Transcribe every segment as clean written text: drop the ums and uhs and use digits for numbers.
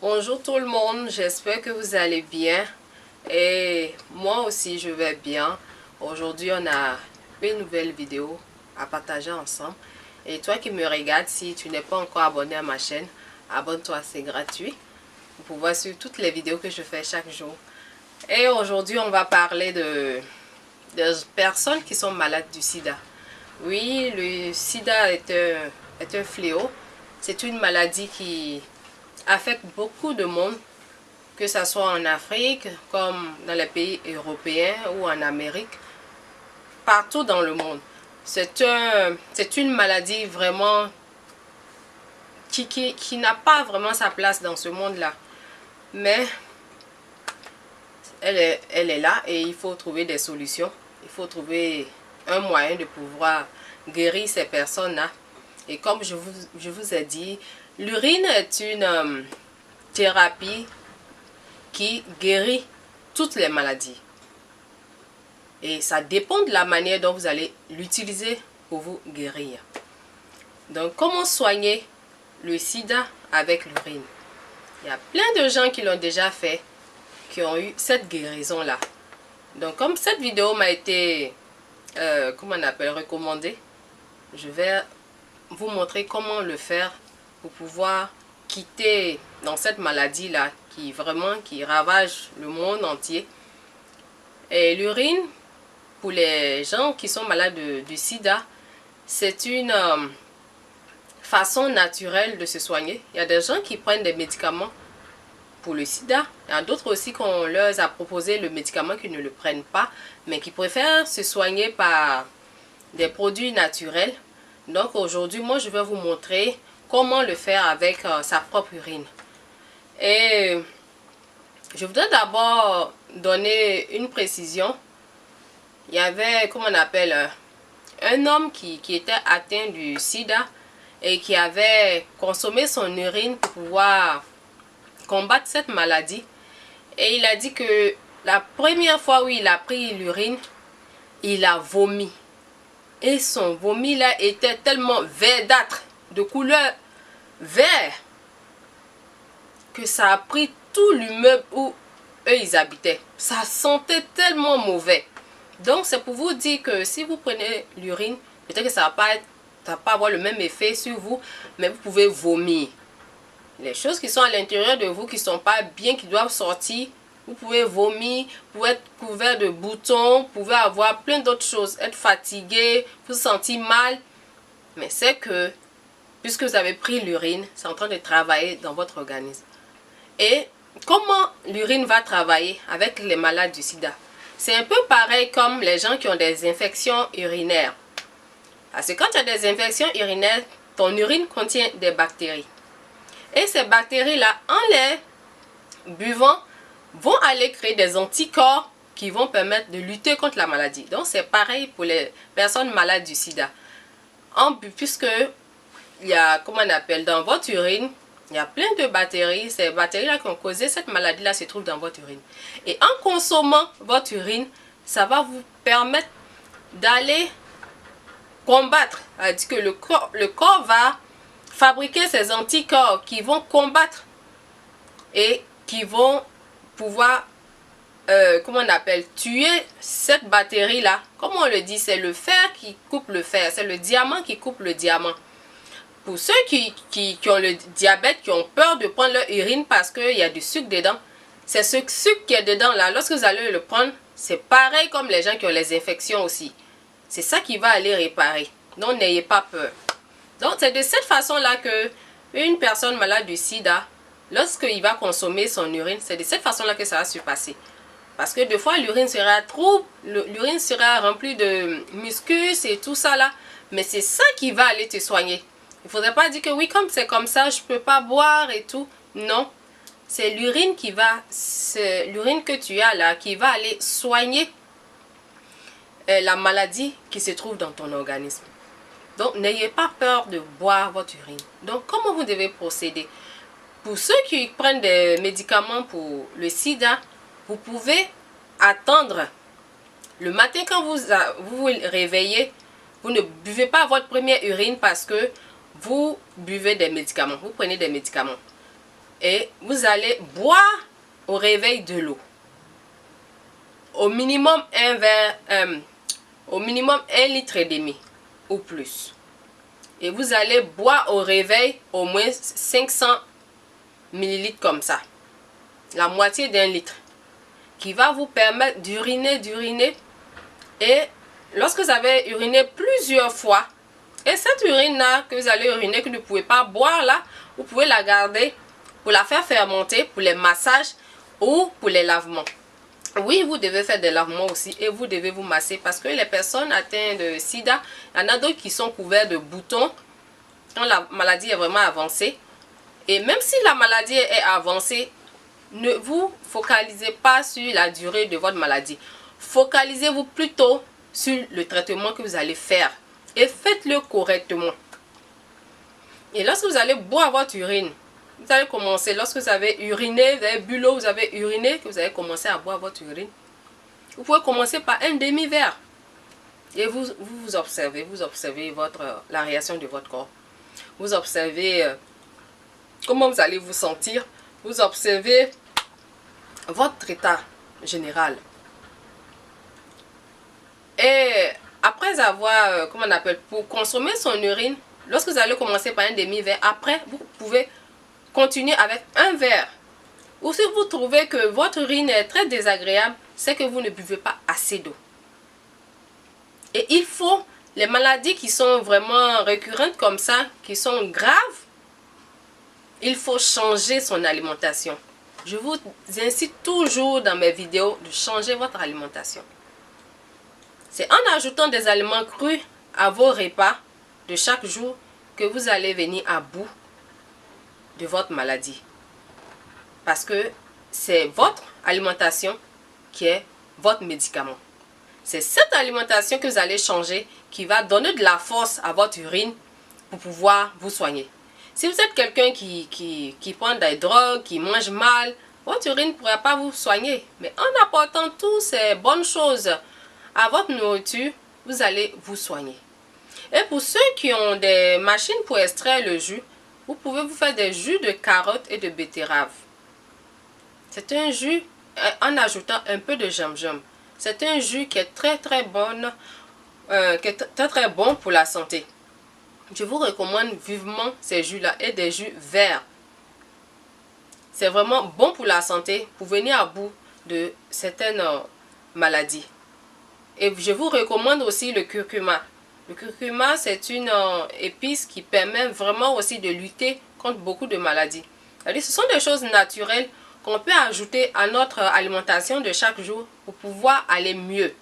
Bonjour tout le monde, j'espère que vous allez bien et moi aussi je vais bien. Aujourd'hui on a une nouvelle vidéo à partager ensemble et toi qui me regardes, si tu n'es pas encore abonné à ma chaîne, abonne-toi, c'est gratuit pour pouvoir suivre toutes les vidéos que je fais chaque jour. Et aujourd'hui on va parler de personnes qui sont malades du sida. Oui, le sida est un fléau, c'est une maladie qui affecte beaucoup de monde, que ce soit en Afrique, comme dans les pays européens ou en Amérique, partout dans le monde. C'est une maladie vraiment qui n'a pas vraiment sa place dans ce monde-là. Mais elle est là et il faut trouver des solutions. Il faut trouver un moyen de pouvoir guérir ces personnes-là. Et comme je vous ai dit, l'urine est une thérapie qui guérit toutes les maladies. Et ça dépend de la manière dont vous allez l'utiliser pour vous guérir. Donc, comment soigner le sida avec l'urine? Il y a plein de gens qui l'ont déjà fait, qui ont eu cette guérison-là. Donc, comme cette vidéo m'a été, recommandée, je vais vous montrer comment le faire pour pouvoir quitter dans cette maladie-là qui ravage le monde entier. Et l'urine, pour les gens qui sont malades du sida, c'est une façon naturelle de se soigner. Il y a des gens qui prennent des médicaments pour le sida. Il y a d'autres aussi qu'on leur a proposé le médicament qui ne le prennent pas, mais qui préfèrent se soigner par des produits naturels. Donc aujourd'hui, moi je vais vous montrer comment le faire avec sa propre urine. Et je voudrais d'abord donner une précision. Il y avait, un homme qui était atteint du sida et qui avait consommé son urine pour pouvoir combattre cette maladie. Et il a dit que la première fois où il a pris l'urine, il a vomi. Et son vomi là était tellement verdâtre, de couleur vert, que ça a pris tout l'immeuble où eux ils habitaient. Ça sentait tellement mauvais. Donc c'est pour vous dire que si vous prenez l'urine, peut-être que ça va pas avoir le même effet sur vous, mais vous pouvez vomir. Les choses qui sont à l'intérieur de vous, qui ne sont pas bien, qui doivent sortir, vous pouvez vomir, vous pouvez être couvert de boutons, vous pouvez avoir plein d'autres choses, être fatigué, vous sentir mal. Mais c'est que, puisque vous avez pris l'urine, c'est en train de travailler dans votre organisme. Et comment l'urine va travailler avec les malades du sida? C'est un peu pareil comme les gens qui ont des infections urinaires. Parce que quand tu as des infections urinaires, ton urine contient des bactéries. Et ces bactéries-là, en les buvant, vont aller créer des anticorps qui vont permettre de lutter contre la maladie. Donc c'est pareil pour les personnes malades du sida. Puisque il y a, dans votre urine, il y a plein de bactéries. Ces bactéries-là qui ont causé cette maladie-là se trouvent dans votre urine. Et en consommant votre urine, ça va vous permettre d'aller combattre. C'est-à-dire que le corps va fabriquer ces anticorps qui vont combattre et qui vont pouvoir, tuer cette bactérie-là. Comme on le dit, c'est le fer qui coupe le fer. C'est le diamant qui coupe le diamant. Pour ceux qui ont le diabète, qui ont peur de prendre leur urine parce qu'il y a du sucre dedans, c'est ce sucre qui est dedans là, lorsque vous allez le prendre, c'est pareil comme les gens qui ont les infections aussi. C'est ça qui va aller réparer. Donc n'ayez pas peur. Donc c'est de cette façon-là que une personne malade du sida, lorsqu'il va consommer son urine, c'est de cette façon-là que ça va se passer. Parce que des fois l'urine sera trop, l'urine sera remplie de mucus et tout ça là. Mais c'est ça qui va aller te soigner. Il ne faudrait pas dire que oui, comme c'est comme ça, je ne peux pas boire et tout. Non. C'est l'urine l'urine que tu as là qui va aller soigner la maladie qui se trouve dans ton organisme. Donc, n'ayez pas peur de boire votre urine. Donc, comment vous devez procéder? Pour ceux qui prennent des médicaments pour le sida, vous pouvez attendre le matin quand vous vous réveillez. Vous ne buvez pas votre première urine parce que vous buvez des médicaments. Vous prenez des médicaments. Et vous allez boire au réveil de l'eau. Au minimum au minimum 1,5 litre ou plus. Et vous allez boire au réveil au moins 500 ml comme ça. La moitié d'un litre. Qui va vous permettre d'uriner. Et lorsque vous avez uriné plusieurs fois, et cette urine là que vous allez uriner, que vous ne pouvez pas boire là, vous pouvez la garder pour la faire fermenter pour les massages ou pour les lavements. Oui, vous devez faire des lavements aussi et vous devez vous masser parce que les personnes atteintes de sida, il y en a d'autres qui sont couverts de boutons quand la maladie est vraiment avancée. Et même si la maladie est avancée, ne vous focalisez pas sur la durée de votre maladie. Focalisez-vous plutôt sur le traitement que vous allez faire et faites-le correctement. Et lorsque vous allez boire votre urine, vous allez commencer, lorsque vous avez uriné, vous avez bu l'eau, vous avez uriné, que vous allez commencer à boire votre urine, vous pouvez commencer par un demi-verre. Et vous observez, la réaction de votre corps. Vous observez comment vous allez vous sentir. Vous observez votre état général. Et après avoir, pour consommer son urine, lorsque vous allez commencer par un demi-verre, après, vous pouvez continuer avec un verre. Ou si vous trouvez que votre urine est très désagréable, c'est que vous ne buvez pas assez d'eau. Et il faut, les maladies qui sont vraiment récurrentes comme ça, qui sont graves, il faut changer son alimentation. Je vous incite toujours dans mes vidéos de changer votre alimentation. C'est en ajoutant des aliments crus à vos repas de chaque jour que vous allez venir à bout de votre maladie. Parce que c'est votre alimentation qui est votre médicament. C'est cette alimentation que vous allez changer qui va donner de la force à votre urine pour pouvoir vous soigner. Si vous êtes quelqu'un qui prend des drogues, qui mange mal, votre urine ne pourra pas vous soigner. Mais en apportant toutes ces bonnes choses à votre nourriture, vous allez vous soigner. Et pour ceux qui ont des machines pour extraire le jus, vous pouvez vous faire des jus de carottes et de betterave. C'est un jus en ajoutant un peu de gingembre. C'est un jus qui est très bon pour la santé. Je vous recommande vivement ces jus-là et des jus verts. C'est vraiment bon pour la santé, pour venir à bout de certaines maladies. Et je vous recommande aussi le curcuma. Le curcuma, c'est une épice qui permet vraiment aussi de lutter contre beaucoup de maladies. Ce sont des choses naturelles qu'on peut ajouter à notre alimentation de chaque jour pour pouvoir aller mieux.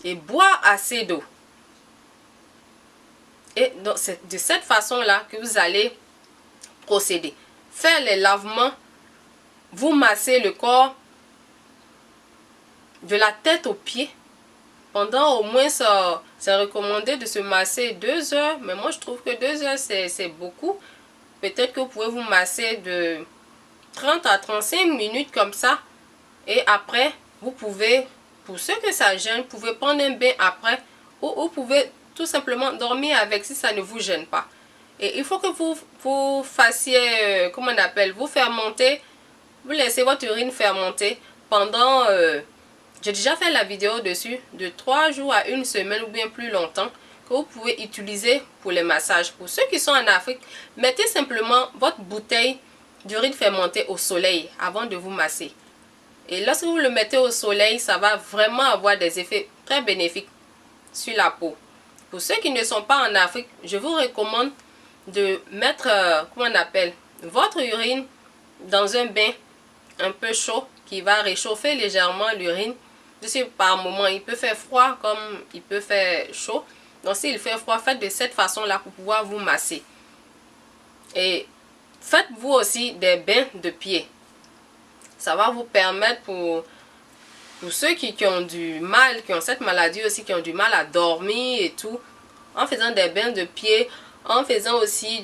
Et boire assez d'eau. Et donc c'est de cette façon-là que vous allez procéder. Faire les lavements, vous massez le corps de la tête aux pieds. Pendant au moins, c'est recommandé de se masser 2 heures. Mais moi, je trouve que 2 heures, c'est beaucoup. Peut-être que vous pouvez vous masser de 30 à 35 minutes comme ça. Et après, vous pouvez, pour ceux que ça gêne, vous pouvez prendre un bain après. Ou vous pouvez tout simplement dormir avec si ça ne vous gêne pas. Et il faut que vous fassiez, vous fermentez. Vous laissez votre urine fermenter pendant... j'ai déjà fait la vidéo dessus, de 3 jours à 1 semaine ou bien plus longtemps, que vous pouvez utiliser pour les massages. Pour ceux qui sont en Afrique, mettez simplement votre bouteille d'urine fermentée au soleil avant de vous masser. Et lorsque vous le mettez au soleil, ça va vraiment avoir des effets très bénéfiques sur la peau. Pour ceux qui ne sont pas en Afrique, je vous recommande de mettre, votre urine dans un bain un peu chaud qui va réchauffer légèrement l'urine. Par moment, il peut faire froid comme il peut faire chaud. Donc, s'il fait froid, faites de cette façon-là pour pouvoir vous masser. Et faites-vous aussi des bains de pied. Ça va vous permettre pour ceux qui ont du mal, qui ont cette maladie aussi, qui ont du mal à dormir et tout. En faisant des bains de pied, en faisant aussi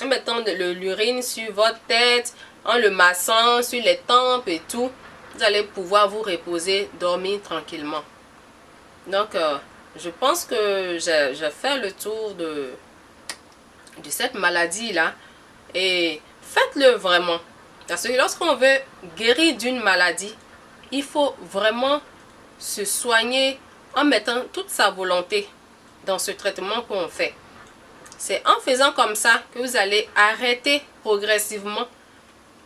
en mettant de l'urine sur votre tête, en le massant sur les tempes et tout. Vous allez pouvoir vous reposer, dormir tranquillement. Donc, je pense que j'ai fait le tour de cette maladie-là. Et faites-le vraiment. Parce que lorsqu'on veut guérir d'une maladie, il faut vraiment se soigner en mettant toute sa volonté dans ce traitement qu'on fait. C'est en faisant comme ça que vous allez arrêter progressivement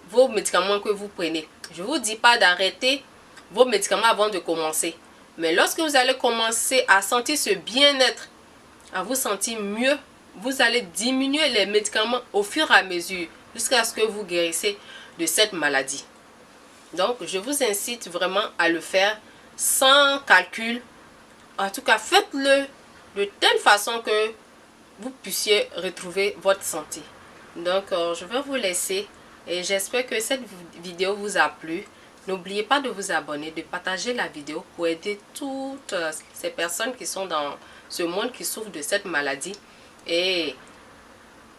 vos médicaments que vous prenez. Je ne vous dis pas d'arrêter vos médicaments avant de commencer. Mais lorsque vous allez commencer à sentir ce bien-être, à vous sentir mieux, vous allez diminuer les médicaments au fur et à mesure jusqu'à ce que vous guérissez de cette maladie. Donc, je vous incite vraiment à le faire sans calcul. En tout cas, faites-le de telle façon que vous puissiez retrouver votre santé. Donc, je vais vous laisser et j'espère que cette vidéo vous a plu. N'oubliez pas de vous abonner, de partager la vidéo pour aider toutes ces personnes qui sont dans ce monde qui souffrent de cette maladie. Et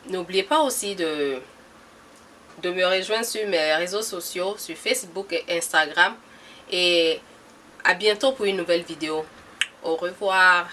n'oubliez pas aussi de me rejoindre sur mes réseaux sociaux, sur Facebook et Instagram. Et à bientôt pour une nouvelle vidéo. Au revoir.